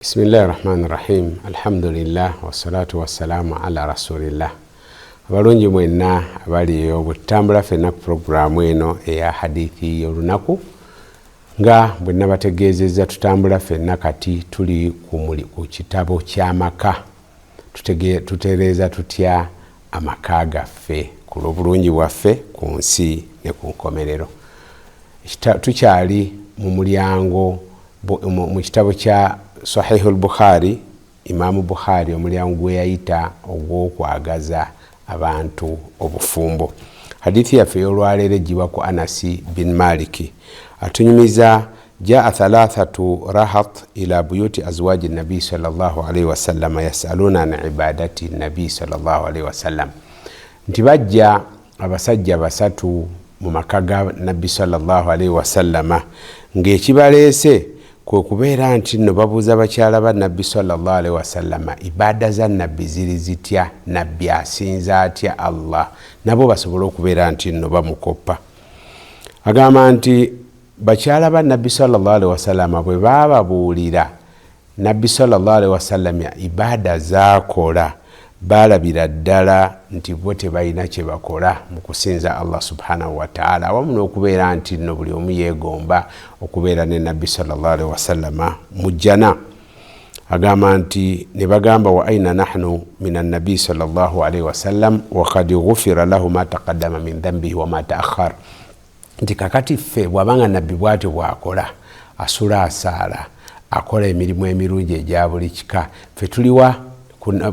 Bismillahirrahmanirrahim. Alhamdulillah wassalatu wassalamu ala rasulillah. Abalungi mwenna abaliyo butambula fena programu eno eya hadithi y'olunaku nga bwe nabategeezezza tutambula fena kati tuli ku kitabo ky'amaka. Tutereeza tutya amaka gaffe ku lw'obulungi bwaffe ku nsi ne ku nkomerero. Tukyali mu mulyango mu kitabo kya Sahihul Bukhari, Imam Bukhari omulyango gwe yayita ogw'okwagaza abantu obufumbo. Hadithi yaffe y'olwaleero ejjibwa ku Anasi bin Maliki atunyumiza jaa thalathatu rahat ila buyuti azwaji nabi sallallahu alaihi wasallam yasaluna an ibadati nabi sallallahu alaihi wasallam. Nti bajja abasajja basatu mu maka ga nabbi sallallahu alaihi wasallama ng'ekibaleese kwe kubeera nti nno babuuza bakyala ba nabbi sallallahu alaihi wasallama ibada za nabbi ziri zitya, nabbi asinza atya Allah, nabo basobole okubeera nti nno bamukoppa. Agamba nti bakyala ba nabbi sallallahu alaihi wasallama bwe bababuulira nabbi sallallahu alaihi wasallama ibada zaakola, balabira ddala nti bo tebalina kye bakola mu kusinza Allah subhanahu wa ta'ala, awamu n'okubeera nti nno buli omu yeegomba okubeera ne nabbi sallallahu alaihi wasallama mujjana. Agamba nti ne bagamba wa aina nahnu minan nabi sallallahu alaihi wasallam wa qad ghufira lahu ma taqaddama min dhanbihi wa ma ta'akhkhar. Nti kakati ffe bw'abanga nabbi bw'atyo bw'akola, asula asaala, akola emirimu emirungi egya buli kika, ffe tuliwa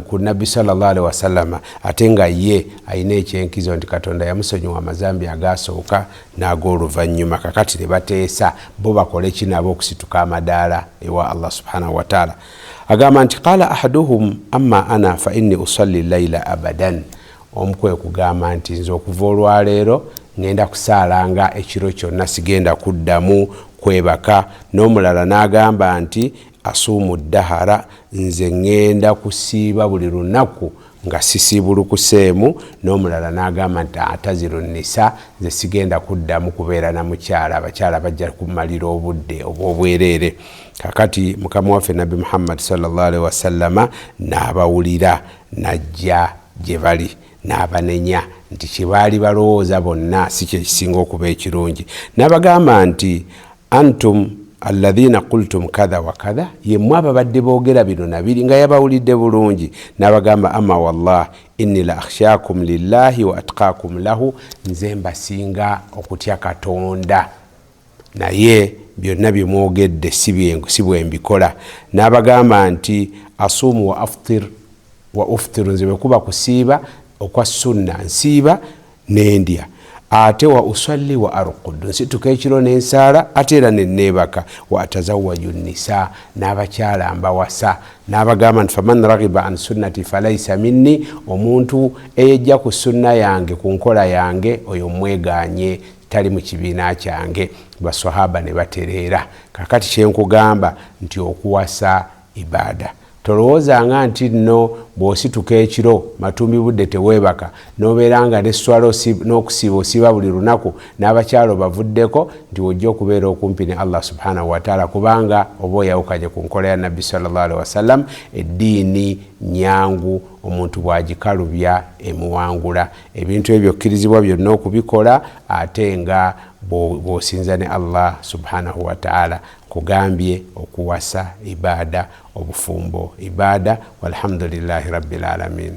ku nabbi sallallahu alaihi wasallama ate nga ye ayina ekyenkizo nti Katonda yamusonyiwa amazambi agasooka n'ag'oluvannyuma. Kakati ne bateesa bo bakole ki nabo okusituka amadaala ewa Allah subhanahu wa ta'ala. Agamba nti qala ahaduhum amma ana fa inni usalli layla abadan. Omu kwe kugamba nti nze okuva olwaleero ngenda kusaalanga ekiro kyonna, sigenda kuddamu kwebaka. N'omulala n'agamba nti asuumu ddahara, nze ngenda kusiiba buli lunaku nga sisiibulukuseemu. N'omulala n'agamba nti ataziru nisa, nze sigenda kuddamu kubeera na mukyala, abakyala bajja kumalira obudde obw'obwereere. Kakati mukama waffe nabbi Muhammad sallallahu alaihi wasallama n'abawulira, n'ajja gye bali n'abanenya nti kye baali balowooza bonna si kye kisinga okuba ekirungi. N'abagamba nti antum alladhina qultum kadha wa kadha, yemmwe ababadde boogera bino nabiri, nga yabawulidde bulungi. N'abagamba amma wallah inni la akhshakum lillahi wa atqakum lahu, nze mbasinga okutya Katonda, naye byonna bye mwogedde si bwe mbikola. N'abagamba nti asuumu wa uftiru, nze bwe kuba kusiiba okwa sunna nsiiba n'endya, ate wa usalli wa arqudu, nsituka ekiro n'ensaala ate era nenneebaka. Wa atazawwaju nisa, n'abakyala mbawasa. N'abagamba nti faman raghiba an sunnati falaysa minni, omuntu eyejja ku sunna yange, ku nkola yange, oyo mwegaanye, tali mu kibiina kyange. Baswahaba ne batereera. Kakati kyenkugamba nti okuwasa ibada, tolowoozanga nti nno bw'osituka ekiro matumbi budde teweebaka, n'obeera nga n'esswala n'okusiiba osiiba buli lunaku, n'abakyalo bavuddeko, nti wojja okubeera okumpi ne Allah subhanahu wa ta'ala, kubanga oba oyawukanye ku nkola ya nabbi sallallahu alaihi wasallam. Eddiini nyangu, omuntu bw'agikalubya emuwangula. Ebintu ebyo okkirizibwa byonna okubikola ate nga bw'osinza ne Allah subhanahu wa ta'ala. Kugambye okuwasa ibada, obufumbo ibada. Walhamdulillahi rabbil alamin.